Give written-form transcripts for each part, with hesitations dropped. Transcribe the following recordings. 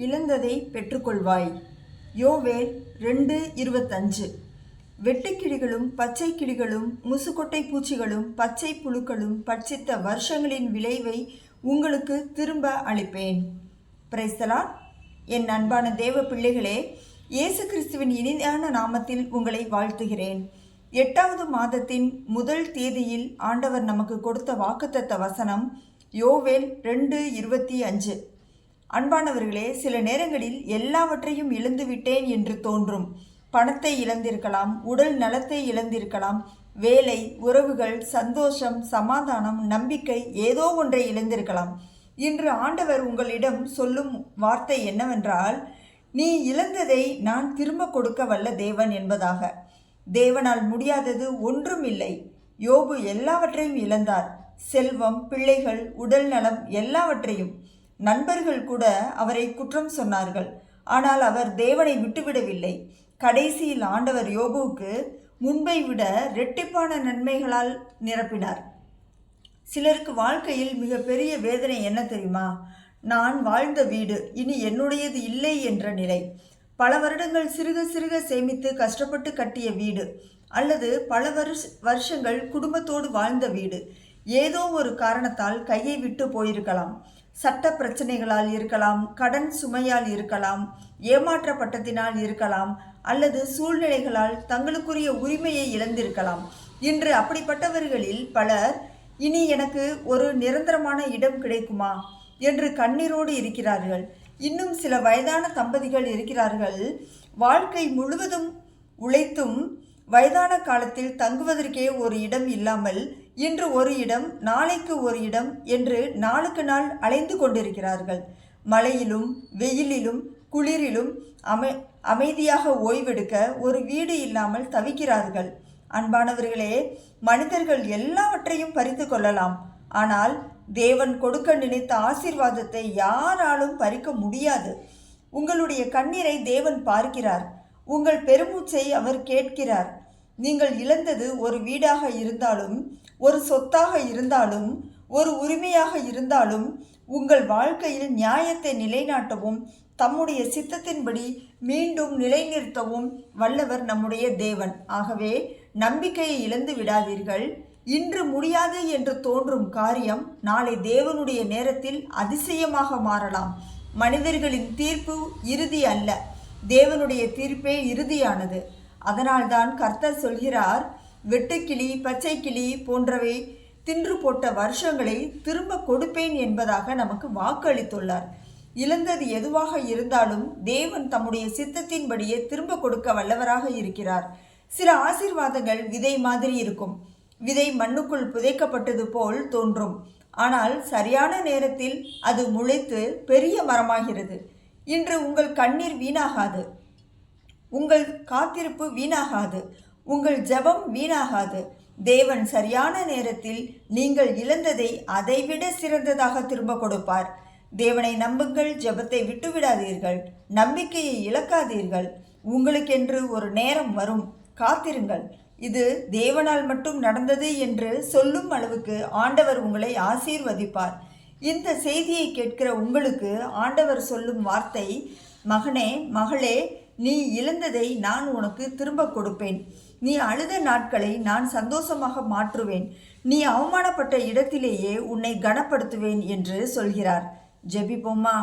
இழந்ததை பெற்றுக்கொள்வாய். யோவேல் 2:25. வெட்டுக்கிளிகளும் பச்சை கிளிகளும் முசுக்கொட்டை பூச்சிகளும் பச்சை புழுக்களும் பட்சித்த வருஷங்களின் விளைவை உங்களுக்கு திரும்ப அளிப்பேன். Praise the Lord. என் அன்பான தேவ பிள்ளைகளே, இயேசு கிறிஸ்துவின் இனிதான நாமத்தில் உங்களை வாழ்த்துகிறேன். 8வது மாதத்தின் முதல் தேதியில் ஆண்டவர் நமக்கு கொடுத்த வாக்குத்தத்த வசனம் யோவேல் 2:25. அன்பானவர்களே, சில நேரங்களில் எல்லாவற்றையும் இழந்துவிட்டேன் என்று தோன்றும். பணத்தை இழந்திருக்கலாம், உடல் நலத்தை இழந்திருக்கலாம், வேலை, உறவுகள், சந்தோஷம், சமாதானம், நம்பிக்கை, ஏதோ ஒன்றை இழந்திருக்கலாம். இன்று ஆண்டவர் உங்களிடம் சொல்லும் வார்த்தை என்னவென்றால், நீ இழந்ததை நான் திரும்ப கொடுக்க வல்ல தேவன் என்பதாக. தேவனால் முடியாதது ஒன்றும் இல்லை. யோபு எல்லாவற்றையும் இழந்தார். செல்வம், பிள்ளைகள், உடல் நலம், எல்லாவற்றையும். நண்பர்கள் கூட அவரை குற்றம் சொன்னார்கள். ஆனால் அவர் தேவனை விட்டுவிடவில்லை. கடைசியில் ஆண்டவர் யோபுவுக்கு முன்பை விட இரட்டிப்பான நன்மைகளால் நிரப்பினார். சிலருக்கு வாழ்க்கையில் மிகப்பெரிய வேதனை என்ன தெரியுமா? நான் வாழ்ந்த வீடு இனி என்னுடையது இல்லை என்ற நிலை. பல வருடங்கள் சிறுக சிறுக சேமித்து கஷ்டப்பட்டு கட்டிய வீடு, அல்லது பல வருஷங்கள் குடும்பத்தோடு வாழ்ந்த வீடு ஏதோ ஒரு காரணத்தால் கையை விட்டு போயிருக்கலாம். சட்ட பிரச்சனைகளால் இருக்கலாம், கடன் சுமையால் இருக்கலாம், ஏமாற்றப்பட்டதினால் இருக்கலாம், அல்லது சூழ்நிலைகளால் தங்களுக்குரிய உரிமையை இழந்திருக்கலாம். இன்று அப்படிப்பட்டவர்களில் பலர் இனி எனக்கு ஒரு நிரந்தரமான இடம் கிடைக்குமா என்று கண்ணீரோடு இருக்கிறார்கள். இன்னும் சில வயதான தம்பதிகள் இருக்கிறார்கள். வாழ்க்கை முழுவதும் உழைத்தும் வயதான காலத்தில் தங்குவதற்கே ஒரு இடம் இல்லாமல் இன்று ஒரு இடம், நாளைக்கு ஒரு இடம் என்று நாளுக்கு நாள் அலைந்து கொண்டிருக்கிறார்கள். மழையிலும் வெயிலிலும் குளிரிலும் அமைதியாக ஓய்வெடுக்க ஒரு வீடு இல்லாமல் தவிக்கிறார்கள். அன்பானவர்களே, மனிதர்கள் எல்லாவற்றையும் பறித்து கொள்ளலாம். ஆனால் தேவன் கொடுக்க நினைத்த ஆசீர்வாதத்தை யாராலும் பறிக்க முடியாது. உங்களுடைய கண்ணீரை தேவன் பார்க்கிறார். உங்கள் பெருமூச்சை அவர் கேட்கிறார். நீங்கள் இழந்தது ஒரு வீடாக இருந்தாலும், ஒரு சொத்தாக இருந்தாலும், ஒரு உரிமையாக இருந்தாலும், உங்கள் வாழ்க்கையில் நியாயத்தை நிலைநாட்டவும் தம்முடைய சித்தத்தின்படி மீண்டும் நிலைநிறுத்தவும் வல்லவர் நம்முடைய தேவன். ஆகவே நம்பிக்கையை இழந்து விடாதீர்கள். இன்று முடியாது என்று தோன்றும் காரியம் நாளை தேவனுடைய நேரத்தில் அதிசயமாக மாறலாம். மனிதர்களின் தீர்ப்பு இறுதி அல்ல, தேவனுடைய தீர்ப்பே இறுதியானது. அதனால்தான் கர்த்தர் சொல்கிறார், வெட்டுக்கிளி, பச்சை கிளி போன்றவை தின்று போட்ட வருஷங்களை திரும்ப கொடுப்பேன் என்பதாக நமக்கு வாக்கு அளித்துள்ளார். இழந்தது எதுவாக இருந்தாலும் தேவன் தம்முடைய சித்தத்தின்படியே திரும்ப கொடுக்க வல்லவராக இருக்கிறார். சில ஆசீர்வாதங்கள் விதை மாதிரி இருக்கும். விதை மண்ணுக்குள் புதைக்கப்பட்டது போல் தோன்றும். ஆனால் சரியான நேரத்தில் அது முளைத்து பெரிய மரமாகிறது. இன்று உங்கள் கண்ணீர் வீணாகாது, உங்கள் காத்திருப்பு வீணாகாது, உங்கள் ஜெபம் வீணாகாது. தேவன் சரியான நேரத்தில் நீங்கள் இழந்ததை அதைவிட சிறந்ததாக திரும்ப கொடுப்பார். தேவனை நம்புங்கள், ஜெபத்தை விட்டுவிடாதீர்கள், நம்பிக்கையை இழக்காதீர்கள். உங்களுக்கென்று ஒரு நேரம் வரும், காத்திருங்கள். இது தேவனால் மட்டும் நடந்தது என்று சொல்லும் அளவுக்கு ஆண்டவர் உங்களை ஆசீர்வதிப்பார். இந்த செய்தியை கேட்கிற உங்களுக்கு ஆண்டவர் சொல்லும் வார்த்தை, மகனே, மகளே, நீ இழந்ததை நான் உனக்கு திரும்ப கொடுப்பேன். நீ அழுத நாட்களை நான் சந்தோஷமாக மாற்றுவேன். நீ அவமானப்பட்ட இடத்திலேயே உன்னை கனப்படுத்துவேன் என்று சொல்கிறார். ஜெபிப்போமா.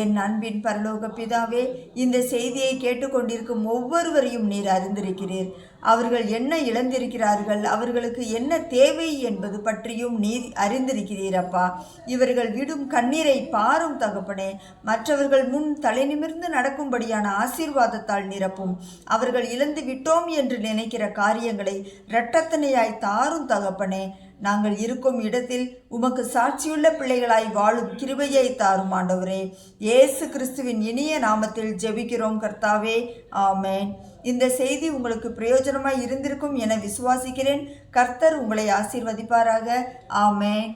என் அன்பின் பரலோக பிதாவே, இந்த செய்தியை கேட்டுக்கொண்டிருக்கும் ஒவ்வொருவரையும் நீர் அறிந்திருக்கிறீர். அவர்கள் என்ன இழந்திருக்கிறார்கள், அவர்களுக்கு என்ன தேவை என்பது பற்றியும் நீர் அறிந்திருக்கிறீர் அப்பா. இவர்கள் விடும் கண்ணீரை பாரும் தகப்பனே. மற்றவர்கள் முன் தலை நிமிர்ந்து நடக்கும்படியான ஆசீர்வாதத்தால் நிரப்பும். அவர்கள் இழந்து விட்டோம் என்று நினைக்கிற காரியங்களை இரட்டத்தனையாய் தாரும் தகப்பனே. நாங்கள் இருக்கும் இடத்தில் உமக்கு சாட்சியுள்ள பிள்ளைகளாய் வாழும் கிருபையை தாரும் ஆண்டவரே. இயேசு கிறிஸ்துவின் இனிய நாமத்தில் ஜெபிக்கிறோம் கர்த்தாவே, ஆமென். இந்த செய்தி உங்களுக்கு பிரயோஜனமாய் இருந்திருக்கும் என விசுவாசிக்கிறேன். கர்த்தர் உங்களை ஆசீர்வதிப்பாராக. ஆமென்.